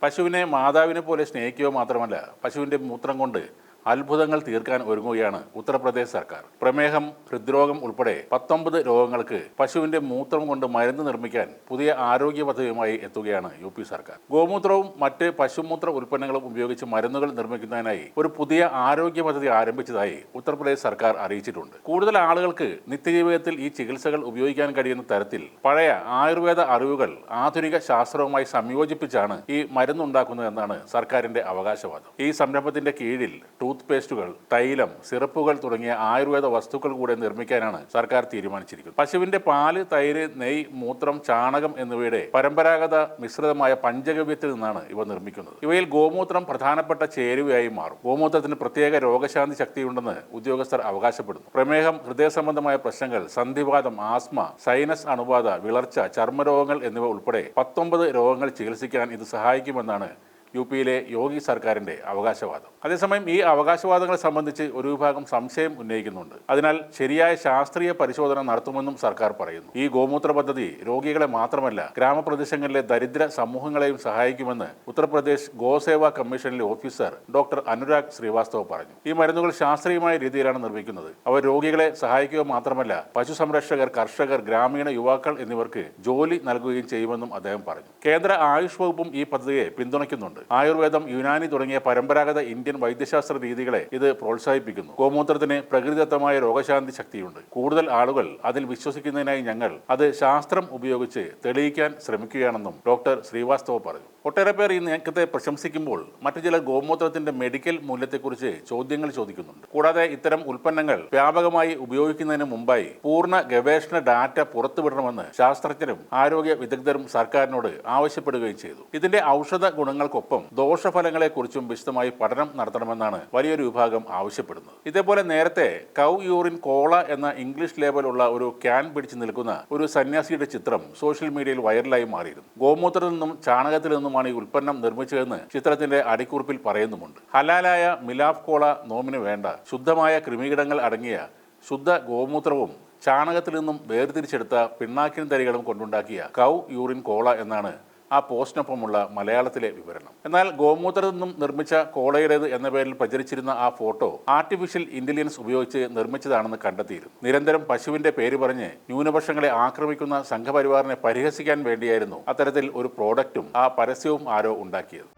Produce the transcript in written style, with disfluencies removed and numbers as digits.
പശുവിനെ മാതാവിനെ പോലെ സ്നേഹിക്കുക മാത്രമല്ല, പശുവിൻ്റെ മൂത്രം കൊണ്ട് അത്ഭുതങ്ങൾ തീർക്കാൻ ഒരുങ്ങുകയാണ് ഉത്തർപ്രദേശ് സർക്കാർ. പ്രമേഹം, ഹൃദ്രോഗം ഉൾപ്പെടെ 19 രോഗങ്ങൾക്ക് പശുവിന്റെ മൂത്രം കൊണ്ട് മരുന്ന് നിർമ്മിക്കാൻ പുതിയ ആരോഗ്യ പദ്ധതിയുമായി എത്തുകയാണ് UP സർക്കാർ. ഗോമൂത്രവും മറ്റ് പശുമൂത്ര ഉൽപ്പന്നങ്ങളും ഉപയോഗിച്ച് മരുന്നുകൾ നിർമ്മിക്കുന്നതിനായി ഒരു പുതിയ ആരോഗ്യ പദ്ധതി ആരംഭിച്ചതായി ഉത്തർപ്രദേശ് സർക്കാർ അറിയിച്ചിട്ടുണ്ട്. കൂടുതൽ ആളുകൾക്ക് നിത്യജീവിതത്തിൽ ഈ ചികിത്സകൾ ഉപയോഗിക്കാൻ കഴിയുന്ന തരത്തിൽ പഴയ ആയുർവേദ അറിവുകൾ ആധുനിക ശാസ്ത്രവുമായി സംയോജിപ്പിച്ചാണ് ഈ മരുന്നുണ്ടാക്കുന്നതെന്നാണ് സർക്കാരിന്റെ അവകാശവാദം. ഈ സംരംഭത്തിന്റെ കീഴിൽ ടൂത്ത് പേസ്റ്റുകൾ, തൈലം, സിറപ്പുകൾ തുടങ്ങിയ ആയുർവേദ വസ്തുക്കൾ കൂടെ നിർമ്മിക്കാനാണ് സർക്കാർ തീരുമാനിച്ചിരിക്കുന്നത്. പശുവിന്റെ പാല്, തൈര്, നെയ്, മൂത്രം, ചാണകം എന്നിവയുടെ പരമ്പരാഗത മിശ്രിതമായ പഞ്ചഗവ്യത്തിൽ നിന്നാണ് ഇവ നിർമ്മിക്കുന്നത്. ഇവയിൽ ഗോമൂത്രം പ്രധാനപ്പെട്ട ചേരുവയായി മാറും. ഗോമൂത്രത്തിന് പ്രത്യേക രോഗശാന്തി ശക്തിയുണ്ടെന്ന് ഉദ്യോഗസ്ഥർ അവകാശപ്പെടുന്നു. പ്രമേഹം, ഹൃദയ സംബന്ധമായ പ്രശ്നങ്ങൾ, സന്ധിവാതം, ആസ്മ, സൈനസ് അണുബാധ, വിളർച്ച, ചർമ്മരോഗങ്ങൾ എന്നിവ ഉൾപ്പെടെ 19 രോഗങ്ങൾ ചികിത്സിക്കാൻ ഇത് സഹായിക്കുമെന്നാണ് UPയിലെ യോഗി സർക്കാരിന്റെ അവകാശവാദം. അതേസമയം ഈ അവകാശവാദങ്ങളെ സംബന്ധിച്ച് ഒരു വിഭാഗം സംശയം ഉന്നയിക്കുന്നുണ്ട്. അതിനാൽ ശരിയായ ശാസ്ത്രീയ പരിശോധന നടത്തുമെന്നും സർക്കാർ പറയുന്നു. ഈ ഗോമൂത്ര പദ്ധതി രോഗികളെ മാത്രമല്ല, ഗ്രാമപ്രദേശങ്ങളിലെ ദരിദ്ര സമൂഹങ്ങളെയും സഹായിക്കുമെന്ന് ഉത്തർപ്രദേശ് ഗോസേവാ കമ്മീഷനിലെ ഓഫീസർ ഡോക്ടർ അനുരാഗ് ശ്രീവാസ്തവ് പറഞ്ഞു. ഈ മരുന്നുകൾ ശാസ്ത്രീയമായ രീതിയിലാണ് നിർമ്മിക്കുന്നത്. അവ രോഗികളെ സഹായിക്കുക മാത്രമല്ല, പശു സംരക്ഷകർ, കർഷകർ, ഗ്രാമീണ യുവാക്കൾ എന്നിവർക്ക് ജോലി നൽകുകയും ചെയ്യുമെന്നും അദ്ദേഹം പറഞ്ഞു. കേന്ദ്ര ആയുഷ് വകുപ്പും ഈ പദ്ധതിയെ പിന്തുണയ്ക്കുന്നുണ്ട്. ആയുർവേദം, യുനാനി തുടങ്ങിയ പരമ്പരാഗത ഇന്ത്യൻ വൈദ്യശാസ്ത്ര രീതികളെ ഇത് പ്രോത്സാഹിപ്പിക്കുന്നു. ഗോമൂത്രത്തിന് പ്രകൃതിദത്തമായ രോഗശാന്തി ശക്തിയുണ്ട്. കൂടുതൽ ആളുകൾ അതിൽ വിശ്വസിക്കുന്നതിനായി ഞങ്ങൾ അത് ശാസ്ത്രം ഉപയോഗിച്ച് തെളിയിക്കാൻ ശ്രമിക്കുകയാണെന്നും ഡോക്ടർ ശ്രീവാസ്തവ് പറഞ്ഞു. ഒട്ടേറെ പേർ ഈ നീക്കത്തെ പ്രശംസിക്കുമ്പോൾ മറ്റു ചിലർ ഗോമൂത്രത്തിന്റെ മെഡിക്കൽ മൂല്യത്തെക്കുറിച്ച് ചോദ്യങ്ങൾ ചോദിക്കുന്നുണ്ട്. കൂടാതെ ഇത്തരം ഉൽപ്പന്നങ്ങൾ വ്യാപകമായി ഉപയോഗിക്കുന്നതിന് മുമ്പായി പൂർണ്ണ ഗവേഷണ ഡാറ്റ പുറത്തുവിടണമെന്ന് ശാസ്ത്രജ്ഞരും ആരോഗ്യ വിദഗ്ധരും സർക്കാരിനോട് ആവശ്യപ്പെടുകയും ചെയ്തു. ഇതിന്റെ ഔഷധ ഗുണങ്ങൾക്കൊപ്പം ദോഷഫലങ്ങളെക്കുറിച്ചും വിശദമായി പഠനം നടത്തണമെന്നാണ് വലിയൊരു വിഭാഗം ആവശ്യപ്പെടുന്നത്. ഇതേപോലെ നേരത്തെ കൗ യൂറിൻ കോള എന്ന ഇംഗ്ലീഷ് ലേബലുള്ള ഒരു ക്യാൻ പിടിച്ചു നിൽക്കുന്ന ഒരു സന്യാസിയുടെ ചിത്രം സോഷ്യൽ മീഡിയയിൽ വൈറലായി മാറിയിരുന്നു. ഗോമൂത്രത്തിൽ നിന്നും ചാണകത്തിൽ നിന്നുമാണ് ഈ ഉൽപ്പന്നം നിർമ്മിച്ചതെന്ന് ചിത്രത്തിന്റെ അടിക്കുറിപ്പിൽ പറയുന്നുമുണ്ട്. ഹലാലായ മിലാഫ് കോള നോമിന് വേണ്ട ശുദ്ധമായ കൃമികീടങ്ങൾ അടങ്ങിയ ശുദ്ധ ഗോമൂത്രവും ചാണകത്തിൽ നിന്നും വേർതിരിച്ചെടുത്ത പിണ്ണാക്കിൻ തരികളും കൊണ്ടുണ്ടാക്കിയ കൗ യൂറിൻ കോള എന്നാണ് ആ പോസ്റ്റിനൊപ്പമുള്ള മലയാളത്തിലെ വിവരണം. എന്നാൽ ഗോമൂത്രത്തിൽ നിന്നും നിർമ്മിച്ച കോളയുടേത് എന്ന പേരിൽ പ്രചരിച്ചിരുന്ന ആ ഫോട്ടോ ആർട്ടിഫിഷ്യൽ ഇന്റലിജൻസ് ഉപയോഗിച്ച് നിർമ്മിച്ചതാണെന്ന് കണ്ടെത്തിയിരുന്നു. നിരന്തരം പശുവിന്റെ പേര് പറഞ്ഞ് ന്യൂനപക്ഷങ്ങളെ ആക്രമിക്കുന്ന സംഘപരിവാറിനെ പരിഹസിക്കാൻ വേണ്ടിയായിരുന്നു അത്തരത്തിൽ ഒരു പ്രോഡക്റ്റും ആ പരസ്യവും ആരോ ഉണ്ടാക്കിയത്.